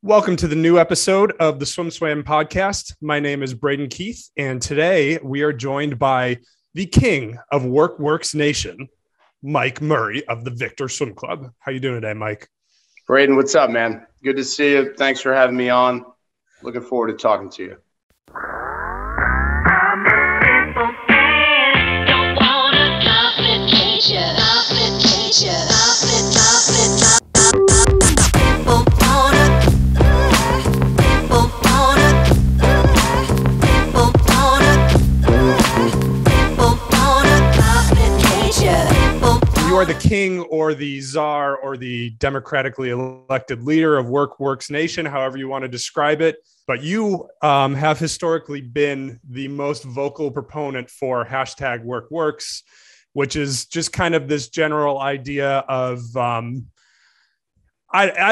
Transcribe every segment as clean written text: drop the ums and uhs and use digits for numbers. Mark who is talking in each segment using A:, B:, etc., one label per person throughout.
A: Welcome to the new episode of the SwimSwam podcast. My name is Braden Keith, and today we are joined by the king of WorkWorks Nation, Mike Murray of the Victor Swim Club. How you doing today, Mike?
B: Braden, what's up, man? Good to see you. Thanks for having me on. Looking forward to talking to you.
A: You are the king or the czar or the democratically elected leader of WorkWorks Nation, however you want to describe it. But you have historically been the most vocal proponent for hashtag WorkWorks, which is just kind of this general idea of I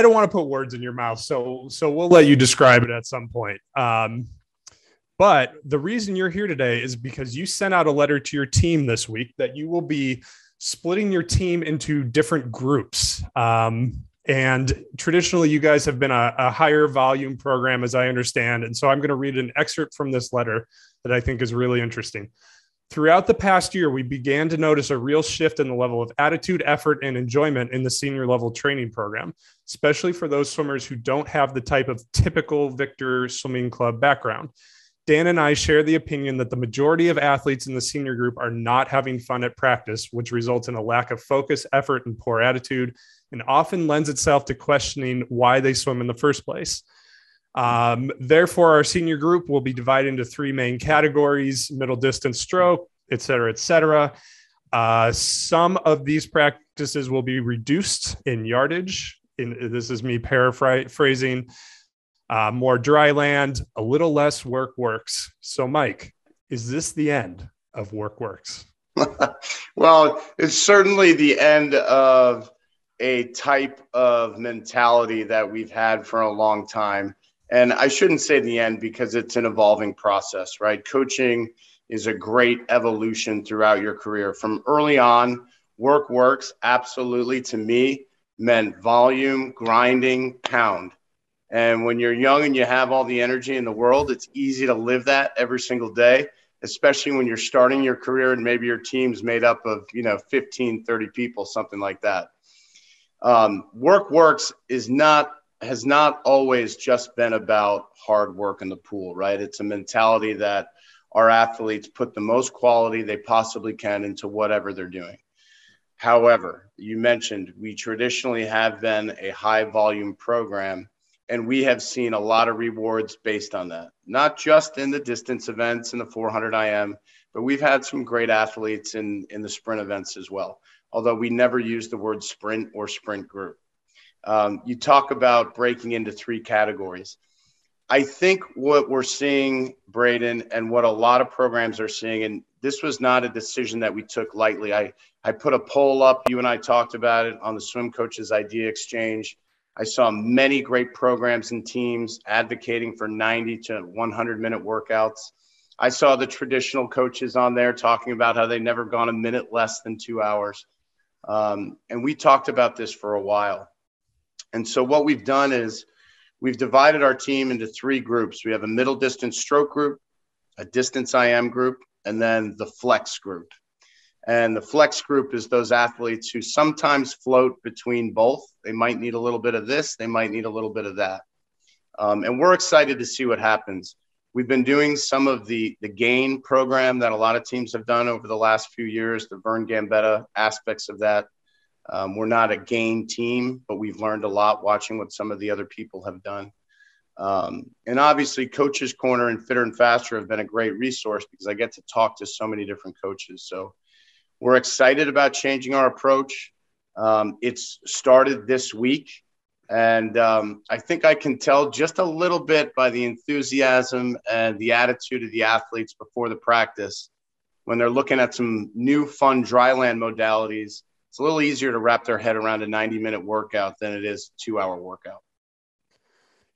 A: don't want to put words in your mouth, so we'll let you describe it at some point. But the reason you're here today is because you sent out a letter to your team this week that you will be splitting your team into different groups. And traditionally, you guys have been a higher volume program, as I understand. And so I'm going to read an excerpt from this letter that I think is really interesting. Throughout the past year, we began to notice a real shift in the level of attitude, effort, and enjoyment in the senior level training program, especially for those swimmers who don't have the type of typical Victor Swimming Club background. Dan and I share the opinion that the majority of athletes in the senior group are not having fun at practice, which results in a lack of focus, effort, and poor attitude, and often lends itself to questioning why they swim in the first place. Therefore, our senior group will be divided into three main categories: middle distance stroke, et cetera, et cetera. Some of these practices will be reduced in yardage. This is me paraphrasing. More dry land, a little less WorkWorks. So, Mike, is this the end of WorkWorks?
B: Well, it's certainly the end of a type of mentality that we've had for a long time. And I shouldn't say the end because it's an evolving process, right? Coaching is a great evolution throughout your career. From early on, WorkWorks absolutely, to me, meant volume, grinding, pound. And when you're young and you have all the energy in the world, it's easy to live that every single day, especially when you're starting your career and maybe your team's made up of, 15, 30 people, something like that. WorkWorks has not always just been about hard work in the pool, right? It's a mentality that our athletes put the most quality they possibly can into whatever they're doing. However, you mentioned we traditionally have been a high volume program, and we have seen a lot of rewards based on that, not just in the distance events and the 400 IM, but we've had some great athletes in the sprint events as well, although we never use the word sprint or sprint group. You talk about breaking into three categories. I think what we're seeing, Braden, and what a lot of programs are seeing, and this was not a decision that we took lightly. I put a poll up. You and I talked about it on the Swim Coaches Idea Exchange. I saw many great programs and teams advocating for 90 to 100-minute workouts. I saw the traditional coaches on there talking about how they've never gone a minute less than 2 hours. And we talked about this for a while. And so what we've done is we've divided our team into three groups. We have a middle distance stroke group, a distance IM group, and then the flex group. And the flex group is those athletes who sometimes float between both. They might need a little bit of this. They might need a little bit of that. And we're excited to see what happens. We've been doing some of the GAIN program that a lot of teams have done over the last few years, the Vern Gambetta aspects of that. We're not a GAIN team, but we've learned a lot watching what some of the other people have done. And obviously, Coaches Corner and Fitter and Faster have been a great resource because I get to talk to so many different coaches. So we're excited about changing our approach. It's started this week, and I think I can tell just a little bit by the enthusiasm and the attitude of the athletes before the practice. When they're looking at some new fun dryland modalities, it's a little easier to wrap their head around a 90-minute workout than it is a 2-hour workout.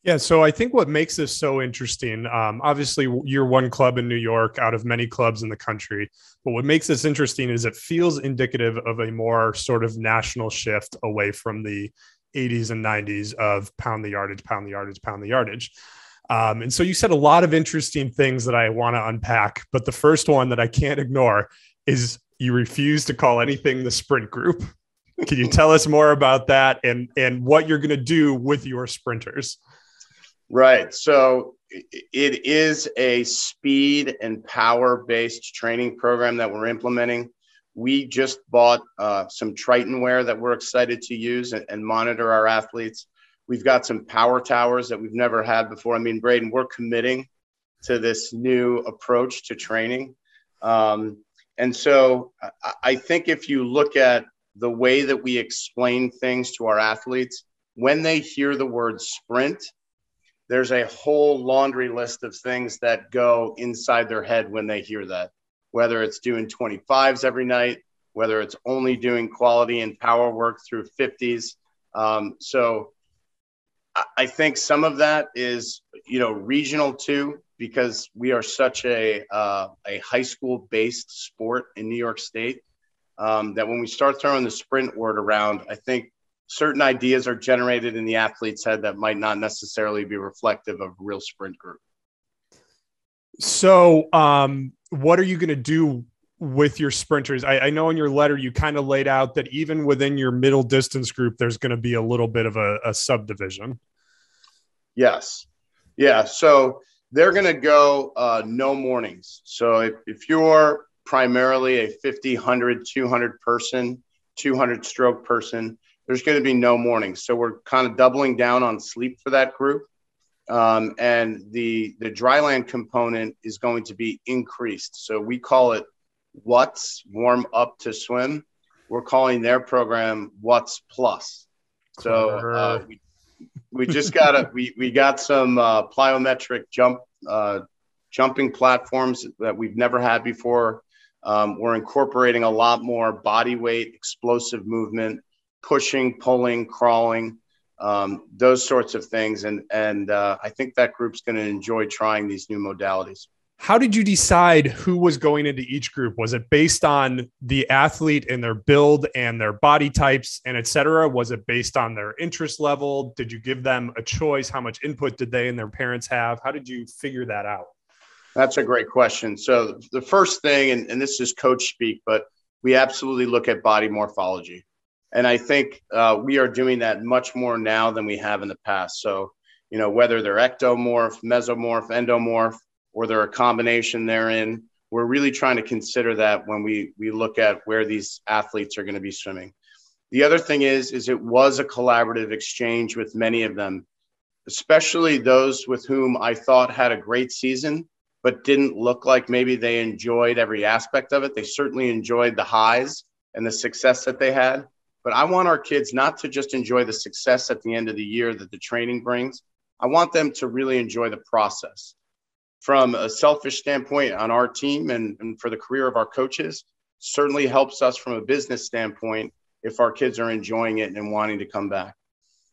A: Yeah, so I think what makes this so interesting, obviously you're one club in New York out of many clubs in the country, but what makes this interesting is it feels indicative of a more sort of national shift away from the 80s and 90s of pound the yardage, pound the yardage, pound the yardage. And so you said a lot of interesting things that I want to unpack, but the first one that I can't ignore is you refuse to call anything the sprint group. Can you tell us more about that and what you're going to do with your sprinters?
B: Right. So it is a speed and power-based training program that we're implementing. We just bought some Triton wear that we're excited to use and monitor our athletes. We've got some power towers that we've never had before. I mean, Braden, we're committing to this new approach to training. And so I think if you look at the way that we explain things to our athletes, when they hear the word sprint, there's a whole laundry list of things that go inside their head when they hear that, whether it's doing 25s every night, whether it's only doing quality and power work through 50s. So I think some of that is, regional too, because we are such a high school based sport in New York State, that when we start throwing the sprint word around, I think certain ideas are generated in the athlete's head that might not necessarily be reflective of a real sprint group.
A: So what are you going to do with your sprinters? I know in your letter, you kind of laid out that even within your middle distance group, there's going to be a little bit of a subdivision.
B: Yes. Yeah. So they're going to go no mornings. So if you're primarily a 50, 100, 200 person, 200 stroke person, there's going to be no mornings. So we're kind of doubling down on sleep for that group. And the dryland component is going to be increased. So we call it What's Warm Up to Swim. We're calling their program What's Plus. So we just we got some plyometric jumping platforms that we've never had before. We're incorporating a lot more body weight, explosive movement, pushing, pulling, crawling, those sorts of things. And I think that group's going to enjoy trying these new modalities.
A: How did you decide who was going into each group? Was it based on the athlete and their build and their body types and et cetera? Was it based on their interest level? Did you give them a choice? How much input did they and their parents have? How did you figure that out?
B: That's a great question. So the first thing, and this is coach speak, but we absolutely look at body morphology. And I think we are doing that much more now than we have in the past. So, whether they're ectomorph, mesomorph, endomorph, or they're a combination therein, we're really trying to consider that when we look at where these athletes are going to be swimming. The other thing is it was a collaborative exchange with many of them, especially those with whom I thought had a great season, but didn't look like maybe they enjoyed every aspect of it. They certainly enjoyed the highs and the success that they had. But I want our kids not to just enjoy the success at the end of the year that the training brings. I want them to really enjoy the process. From a selfish standpoint on our team and for the career of our coaches, certainly helps us from a business standpoint if our kids are enjoying it and wanting to come back.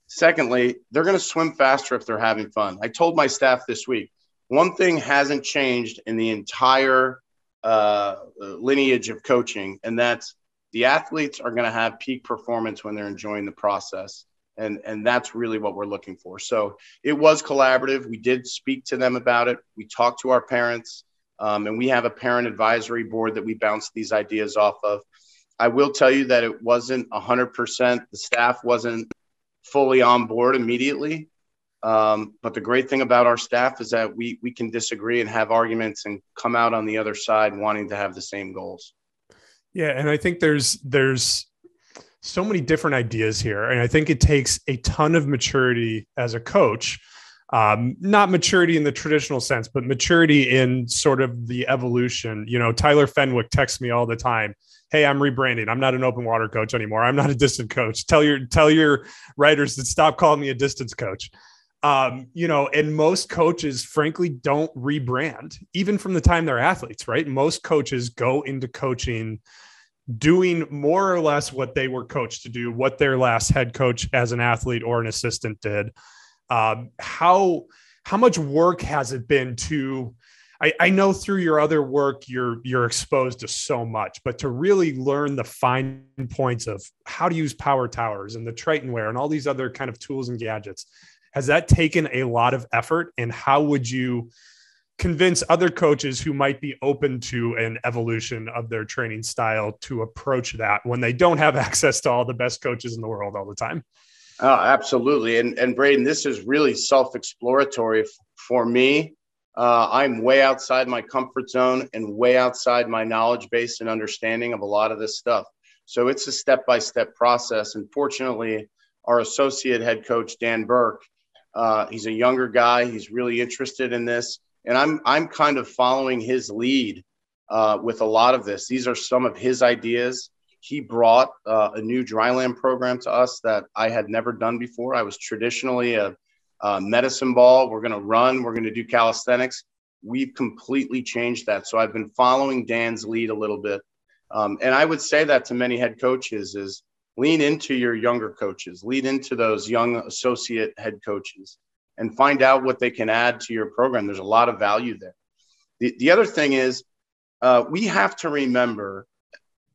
B: Secondly, they're going to swim faster if they're having fun. I told my staff this week, one thing hasn't changed in the entire lineage of coaching, and that's the athletes are going to have peak performance when they're enjoying the process. And that's really what we're looking for. So it was collaborative. We did speak to them about it. We talked to our parents, and we have a parent advisory board that we bounce these ideas off of. I will tell you that it wasn't 100%. The staff wasn't fully on board immediately. But the great thing about our staff is that we can disagree and have arguments and come out on the other side wanting to have the same goals.
A: Yeah. And I think there's so many different ideas here. And I think it takes a ton of maturity as a coach, not maturity in the traditional sense, but maturity in sort of the evolution. Tyler Fenwick texts me all the time. Hey, I'm rebranding. I'm not an open water coach anymore. I'm not a distant coach. Tell your writers to stop calling me a distance coach. And most coaches, frankly, don't rebrand, even from the time they're athletes, right? Most coaches go into coaching doing more or less what they were coached to do, what their last head coach as an athlete or an assistant did. How much work has it been to, I know through your other work, you're exposed to so much, but to really learn the fine points of how to use power towers and the Tritonware and all these other kind of tools and gadgets, has that taken a lot of effort? And how would you convince other coaches who might be open to an evolution of their training style to approach that when they don't have access to all the best coaches in the world all the time?
B: Oh, absolutely. And Braden, this is really self-exploratory for me. I'm way outside my comfort zone and way outside my knowledge base and understanding of a lot of this stuff. So it's a step-by-step process. And fortunately, our associate head coach, Dan Burke, he's a younger guy. He's really interested in this. And I'm kind of following his lead with a lot of this. These are some of his ideas. He brought a new dryland program to us that I had never done before. I was traditionally a medicine ball. We're going to run. We're going to do calisthenics. We've completely changed that. So I've been following Dan's lead a little bit. And I would say that to many head coaches is lean into your younger coaches, lead into those young associate head coaches and find out what they can add to your program. There's a lot of value there. The other thing is we have to remember,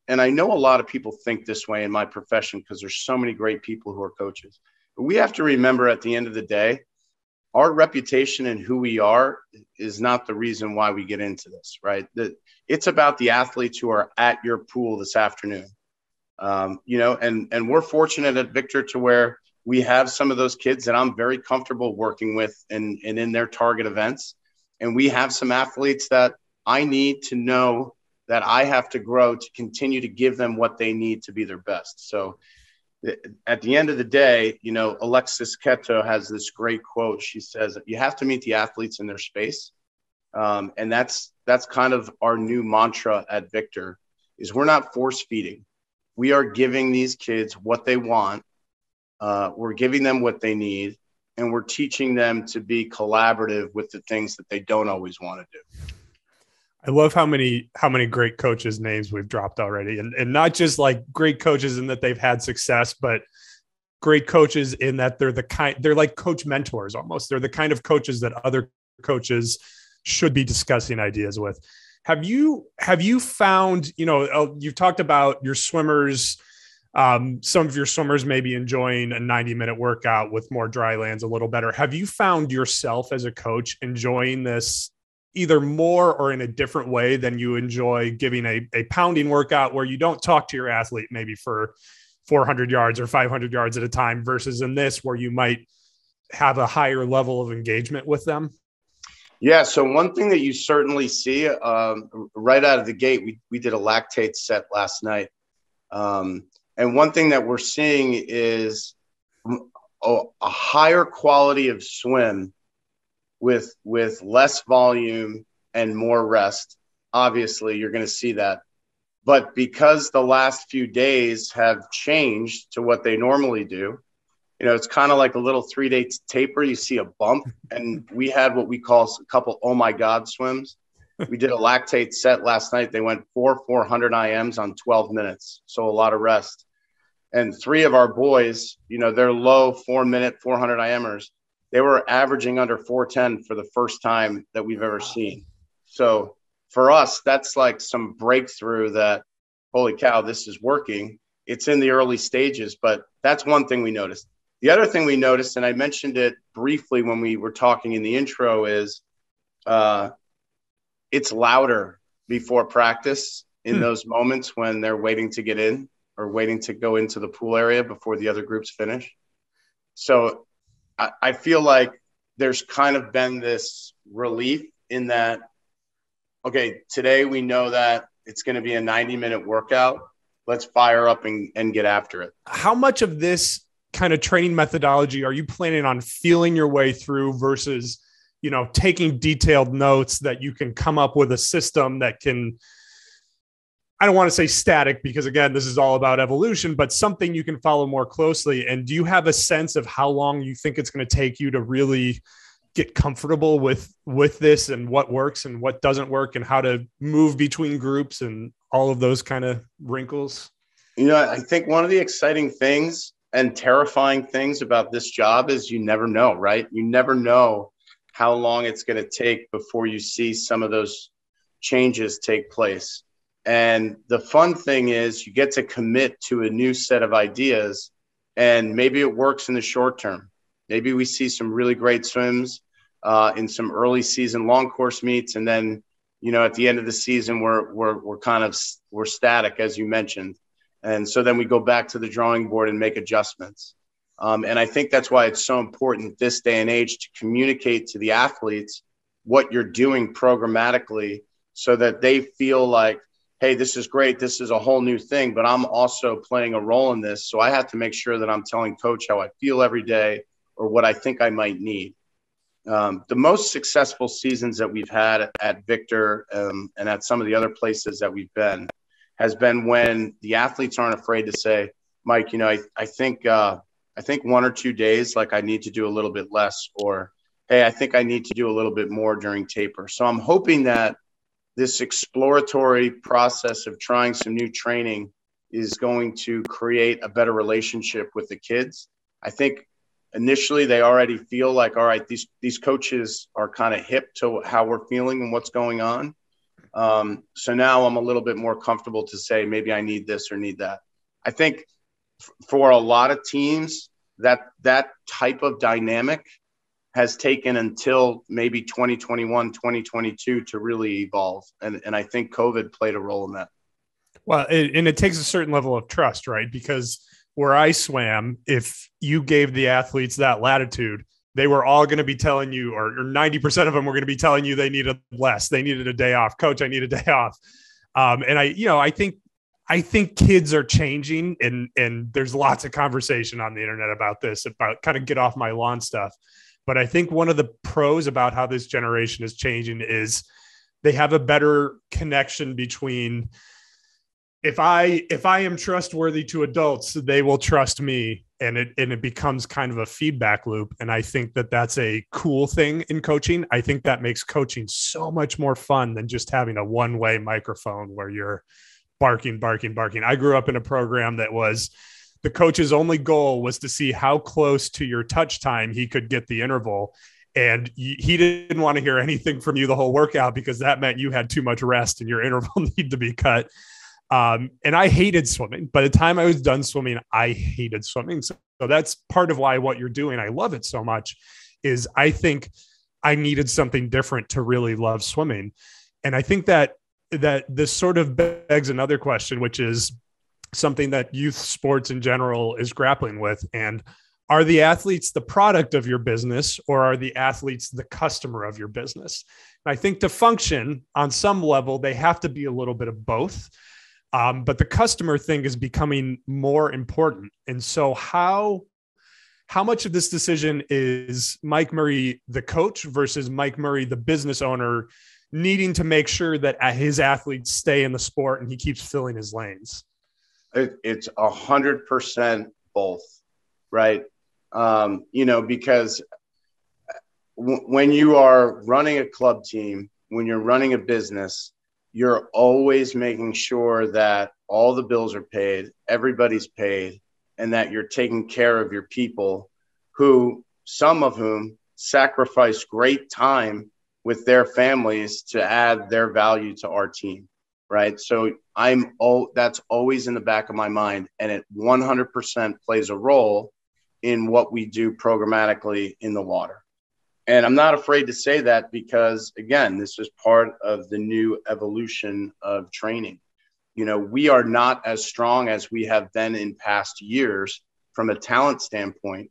B: and I know a lot of people think this way in my profession because there's so many great people who are coaches, but we have to remember at the end of the day, our reputation and who we are is not the reason why we get into this, right? It's about the athletes who are at your pool this afternoon. And we're fortunate at Victor to where we have some of those kids that I'm very comfortable working with and in their target events. And we have some athletes that I need to know that I have to grow to continue to give them what they need to be their best. So at the end of the day, Alexis Keto has this great quote. She says, you have to meet the athletes in their space. And that's kind of our new mantra at Victor is we're not force feeding. We are giving these kids what they want. We're giving them what they need, and we're teaching them to be collaborative with the things that they don't always want to do.
A: I love how many great coaches' names we've dropped already, and not just like great coaches in that they've had success, but great coaches in that they're like coach mentors almost. They're the kind of coaches that other coaches should be discussing ideas with. Have you found, you've talked about your swimmers. Some of your swimmers may be enjoying a 90-minute workout with more dry lands a little better. Have you found yourself as a coach enjoying this either more or in a different way than you enjoy giving a pounding workout where you don't talk to your athlete maybe for 400 yards or 500 yards at a time versus in this where you might have a higher level of engagement with them?
B: Yeah. So one thing that you certainly see right out of the gate, we did a lactate set last night. And one thing that we're seeing is a higher quality of swim with less volume and more rest. Obviously, you're going to see that. But because the last few days have changed to what they normally do, it's kind of like a little 3-day taper. You see a bump. And we had what we call a couple oh my God swims. We did a lactate set last night. They went 400 IMs on 12 minutes. So a lot of rest. And 3 of our boys, they're low 4-minute, 400 IMers. They were averaging under 410 for the first time that we've ever seen. So for us, that's like some breakthrough that, holy cow, this is working. It's in the early stages, but that's one thing we noticed. The other thing we noticed, and I mentioned it briefly when we were talking in the intro, is it's louder before practice in those moments when they're waiting to get in or waiting to go into the pool area before the other groups finish. So I feel like there's kind of been this relief in that, okay, today we know that it's going to be a 90-minute workout. Let's fire up and get after it.
A: How much of this kind of training methodology are you planning on feeling your way through versus, taking detailed notes that you can come up with a system that can, I don't want to say static because again, this is all about evolution, but something you can follow more closely. And do you have a sense of how long you think it's going to take you to really get comfortable with this and what works and what doesn't work and how to move between groups and all of those kind of wrinkles?
B: I think one of the exciting things and terrifying things about this job is you never know, right? You never know how long it's going to take before you see some of those changes take place. And the fun thing is you get to commit to a new set of ideas, and maybe it works in the short term. Maybe we see some really great swims in some early season long course meets. And then, at the end of the season, we're static, as you mentioned. And so then we go back to the drawing board and make adjustments. And I think that's why it's so important this day and age to communicate to the athletes what you're doing programmatically so that they feel like, hey, this is great. This is a whole new thing, but I'm also playing a role in this. So I have to make sure that I'm telling coach how I feel every day or what I think I might need. The most successful seasons that we've had at Victor and at some of the other places that we've been has been when the athletes aren't afraid to say, Mike, I think 1 or 2 days, like I need to do a little bit less, or, hey, I think I need to do a little bit more during taper. So I'm hoping that this exploratory process of trying some new training is going to create a better relationship with the kids. I think initially they already feel like, all right, these coaches are kind of hip to how we're feeling and what's going on. So now I'm a little bit more comfortable to say, maybe I need this or need that. I think for a lot of teams, that type of dynamic has taken until maybe 2021, 2022 to really evolve. And I think COVID played a role in that.
A: Well, it takes a certain level of trust, right? Because where I swam, if you gave the athletes that latitude, they were all going to be telling you, or 90% of them were going to be telling you they needed less. They needed a day off. Coach, I need a day off. And I think kids are changing, and there's lots of conversation on the internet about this, about kind of get off my lawn stuff. But I think one of the pros about how this generation is changing is they have a better connection between, if I am trustworthy to adults, they will trust me, and it becomes kind of a feedback loop. And I think that that's a cool thing in coaching. I think that makes coaching so much more fun than just having a one-way microphone where you're barking. I grew up in a program that was, the coach's only goal was to see how close to your touch time he could get the interval. And he didn't want to hear anything from you the whole workout, because that meant you had too much rest and your interval needed to be cut. And I hated swimming. By the time I was done swimming, I hated swimming. So that's part of why what you're doing, I love it so much, is I think I needed something different to really love swimming. And I think that this sort of begs another question, which is something that youth sports in general is grappling with. And are the athletes the product of your business, or are the athletes the customer of your business? And I think to function on some level, they have to be a little bit of both. But the customer thing is becoming more important. And so how much of this decision is Mike Murray, the coach, versus Mike Murray, the business owner, needing to make sure that his athletes stay in the sport and he keeps filling his lanes?
B: It's 100% both, right? Because when you are running a club team, when you're running a business, you're always making sure that all the bills are paid, everybody's paid, and that you're taking care of your people, who, some of whom sacrifice great time with their families to add their value to our team, right? So that's always in the back of my mind, and it 100% plays a role in what we do programmatically in the water. And I'm not afraid to say that, because, again, this is part of the new evolution of training. We are not as strong as we have been in past years from a talent standpoint.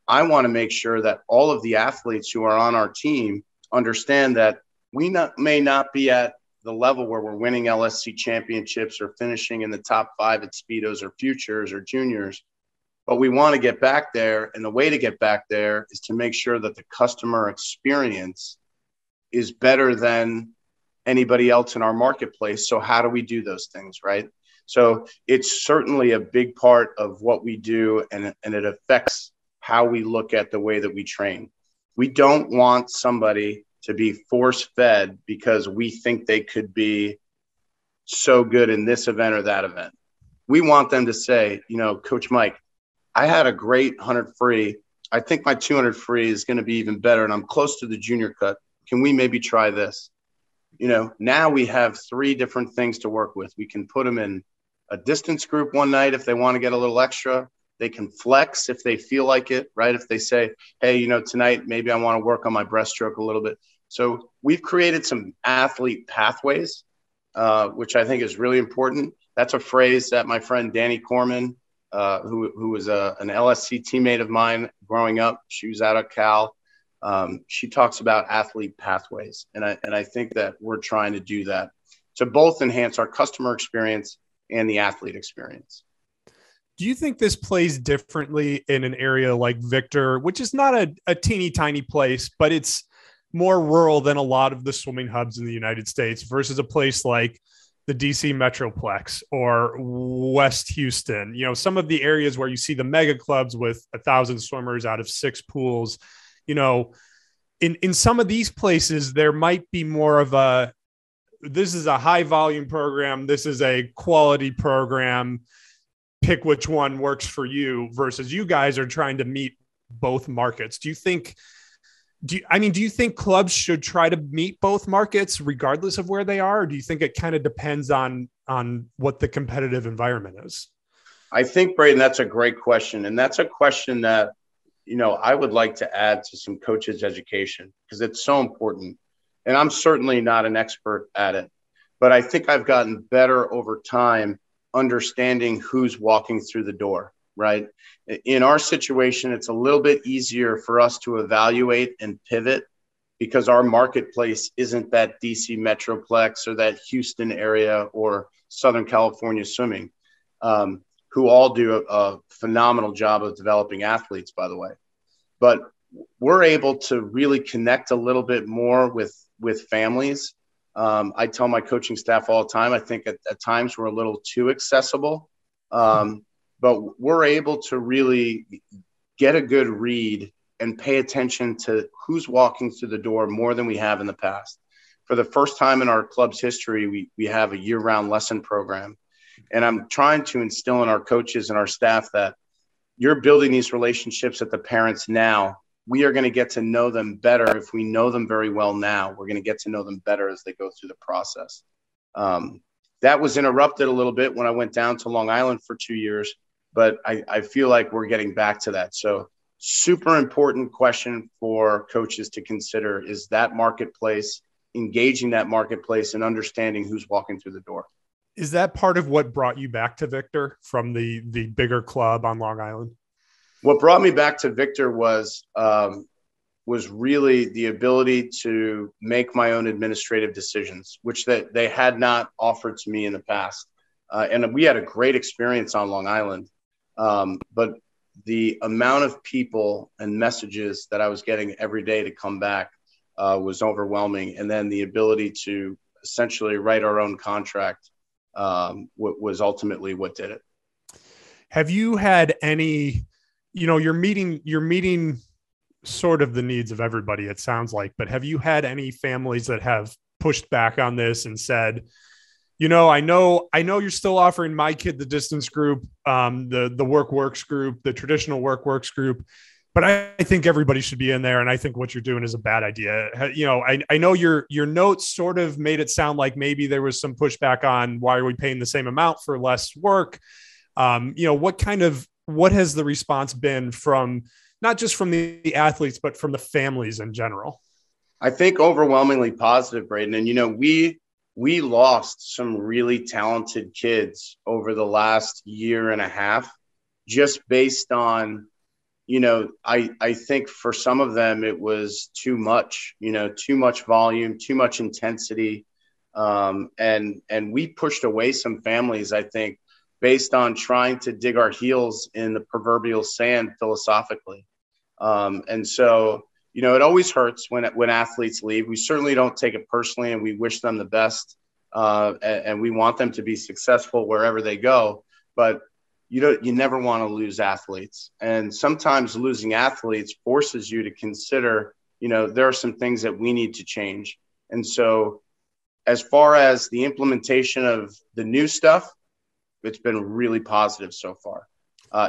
B: I want to make sure that all of the athletes who are on our team understand that we may not be at the level where we're winning LSC championships or finishing in the top 5 at Speedos or Futures or Juniors, but we want to get back there. And the way to get back there is to make sure that the customer experience is better than anybody else in our marketplace. So how do we do those things, right? So it's certainly a big part of what we do, and it affects how we look at the way that we train. We don't want somebody to be force-fed because we think they could be so good in this event or that event. We want them to say, Coach Mike, I had a great 100 free. I think my 200 free is going to be even better, and I'm close to the junior cut. Can we maybe try this? Now we have 3 different things to work with. We can put them in a distance group one night if they want to get a little extra. They can flex if they feel like it, right? If they say, hey, tonight maybe I want to work on my breaststroke a little bit. So we've created some athlete pathways, which I think is really important. That's a phrase that my friend Danny Corman, who was an LSC teammate of mine growing up, she was out of Cal. She talks about athlete pathways. And I think that we're trying to do that to both enhance our customer experience and the athlete experience.
A: Do you think this plays differently in an area like Victor, which is not a teeny tiny place, but it's more rural than a lot of the swimming hubs in the United States, versus a place like the DC Metroplex or West Houston? Some of the areas where you see the mega clubs with 1,000 swimmers out of 6 pools, in some of these places, there might be more of this is a high volume program. This is a quality program. Pick which one works for you, versus you guys are trying to meet both markets. Do you think clubs should try to meet both markets regardless of where they are? Or do you think it kind of depends on what the competitive environment is?
B: I think, Braden, that's a great question. And that's a question that, I would like to add to some coaches' education, because it's so important. And I'm certainly not an expert at it, but I think I've gotten better over time understanding who's walking through the door, right? In our situation, it's a little bit easier for us to evaluate and pivot because our marketplace isn't that DC Metroplex or that Houston area or Southern California swimming, who all do a phenomenal job of developing athletes, by the way. But we're able to really connect a little bit more with families. I tell my coaching staff all the time, I think at times we're a little too accessible, but we're able to really get a good read and pay attention to who's walking through the door more than we have in the past. For the first time in our club's history, we have a year-round lesson program. And I'm trying to instill in our coaches and our staff that you're building these relationships with the parents now. We are going to get to know them better. If we know them very well now, we're going to get to know them better as they go through the process. That was interrupted a little bit when I went down to Long Island for 2 years, but I feel like we're getting back to that. So super important question for coaches to consider is that marketplace, engaging that marketplace and understanding who's walking through the door.
A: Is that part of what brought you back to Victor from the bigger club on Long Island?
B: What brought me back to Victor was really the ability to make my own administrative decisions, which they had not offered to me in the past. And we had a great experience on Long Island. But the amount of people and messages that I was getting every day to come back was overwhelming. And then the ability to essentially write our own contract was ultimately what did it.
A: Have you had any, you're meeting sort of the needs of everybody, it sounds like, but have you had any families that have pushed back on this and said, I know you're still offering my kid the distance group, the WorkWorks group, the traditional WorkWorks group, but I think everybody should be in there. And I think what you're doing is a bad idea. I know your notes sort of made it sound like maybe there was some pushback on why are we paying the same amount for less work? What has the response been from not just from the athletes, but from the families in general?
B: I think overwhelmingly positive, Braden. And, we lost some really talented kids over the last year and a half, just based on, I think for some of them, it was too much volume, too much intensity. And we pushed away some families, I think, based on trying to dig our heels in the proverbial sand philosophically. And so, it always hurts when athletes leave. We certainly don't take it personally, and we wish them the best. And we want them to be successful wherever they go. But you never want to lose athletes. And sometimes losing athletes forces you to consider, there are some things that we need to change. And so as far as the implementation of the new stuff, it's been really positive so far.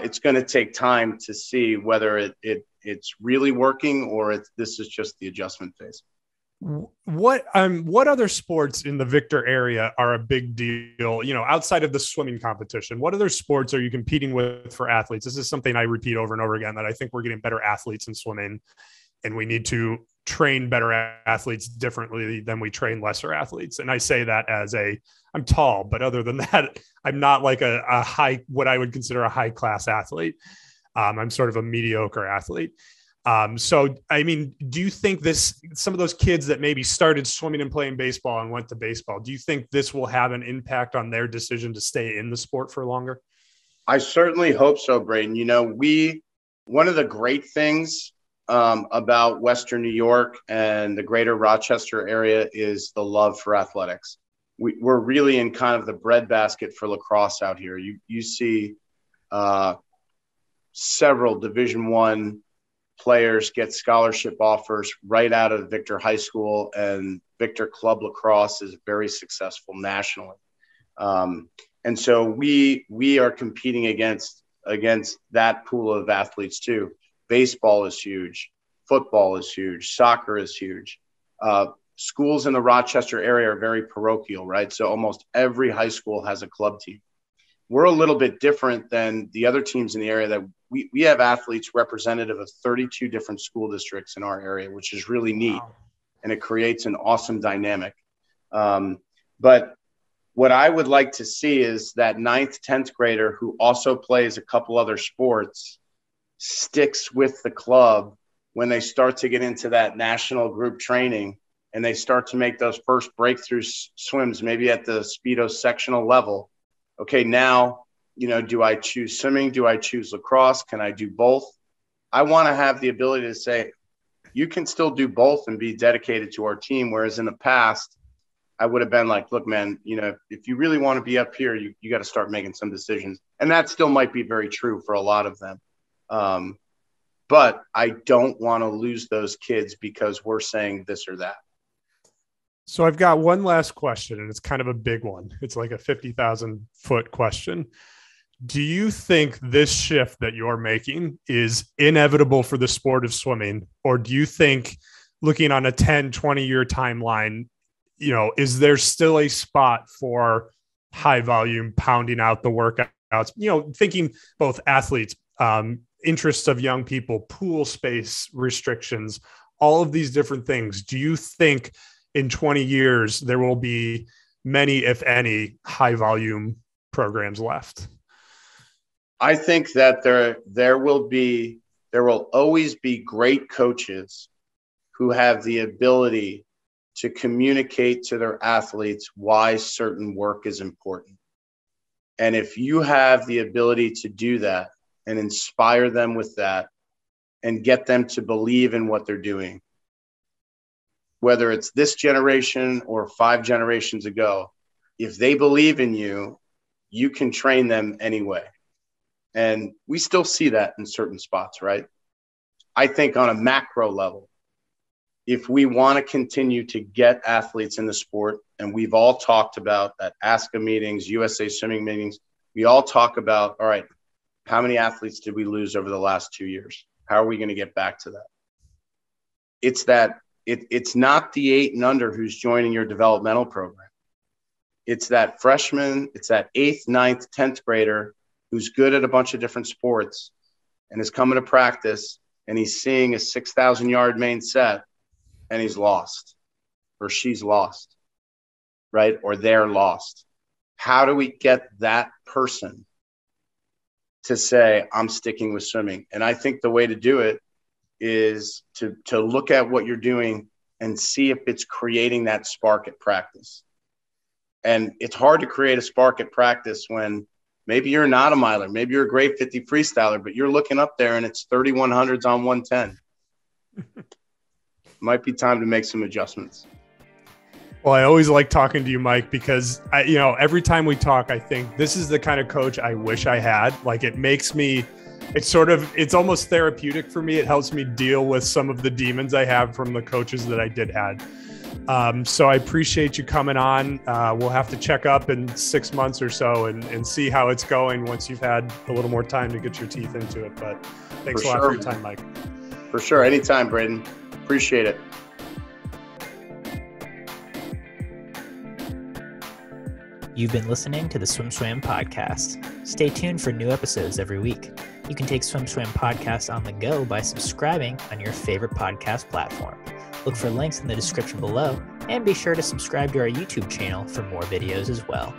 B: It's going to take time to see whether it it's really working, or this is just the adjustment phase.
A: What other sports in the Victor area are a big deal, outside of the swimming competition? What other sports are you competing with for athletes? This is something I repeat over and over again, that I think we're getting better athletes in swimming, and we need to train better athletes differently than we train lesser athletes. And I say that as I'm tall, but other than that, I'm not like a high, what I would consider a high class athlete. I'm sort of a mediocre athlete. So, I mean, do you think some of those kids that maybe started swimming and playing baseball and went to baseball, do you think this will have an impact on their decision to stay in the sport for longer?
B: I certainly hope so, Braden. One of the great things about Western New York and the greater Rochester area is the love for athletics. We're really in kind of the breadbasket for lacrosse out here. You see several Division I players get scholarship offers right out of Victor High School, and Victor Club Lacrosse is very successful nationally. And so we are competing against that pool of athletes too. Baseball is huge. Football is huge. Soccer is huge. Schools in the Rochester area are very parochial, right? So almost every high school has a club team. We're a little bit different than the other teams in the area, that we have athletes representative of 32 different school districts in our area, which is really neat. Wow. And it creates an awesome dynamic. But what I would like to see is that 9th, 10th grader who also plays a couple other sports sticks with the club when they start to get into that national group training and they start to make those first breakthrough swims, maybe at the Speedo sectional level. Okay, now, do I choose swimming? Do I choose lacrosse? Can I do both? I want to have the ability to say, you can still do both and be dedicated to our team. Whereas in the past, I would have been like, look, man, if you really want to be up here, you got to start making some decisions. And that still might be very true for a lot of them. But I don't want to lose those kids because we're saying this or that.
A: So I've got one last question, and it's kind of a big one. It's like a 50,000-foot question. Do you think this shift that you're making is inevitable for the sport of swimming? Or do you think, looking on a 10, 20-year timeline, is there still a spot for high volume pounding out the workouts, thinking both athletes, interests of young people, pool space restrictions, all of these different things? Do you think in 20 years, there will be many, if any, high volume programs left?
B: I think that there will always be great coaches who have the ability to communicate to their athletes why certain work is important. And if you have the ability to do that and inspire them with that and get them to believe in what they're doing, whether it's this generation or 5 generations ago, if they believe in you, you can train them anyway. And we still see that in certain spots, right? I think on a macro level, if we want to continue to get athletes in the sport, and we've all talked about at ASCA meetings, USA Swimming meetings, we all talk about, all right, how many athletes did we lose over the last 2 years? How are we going to get back to that? It's not the 8 and under who's joining your developmental program. It's that freshman, it's that 8th, 9th, 10th grader who's good at a bunch of different sports and is coming to practice and he's seeing a 6,000-yard main set and he's lost, or she's lost, right? Or they're lost. How do we get that person to say, I'm sticking with swimming? And I think the way to do it is to look at what you're doing and see if it's creating that spark at practice. And it's hard to create a spark at practice when maybe you're not a miler, maybe you're a grade 50 freestyler, but you're looking up there and it's 3,100s on 110. Might be time to make some adjustments.
A: Well, I always like talking to you, Mike, because every time we talk, I think this is the kind of coach I wish I had. Like, it makes me, it's almost therapeutic for me. It helps me deal with some of the demons I have from the coaches that I did have. So I appreciate you coming on. We'll have to check up in 6 months or so and see how it's going once you've had a little more time to get your teeth into it. But thanks a lot for your time, Mike.
B: For sure. Anytime, Braden. Appreciate it.
C: You've been listening to the SwimSwam podcast. Stay tuned for new episodes every week. You can take SwimSwam podcast on the go by subscribing on your favorite podcast platform. Look for links in the description below, and be sure to subscribe to our YouTube channel for more videos as well.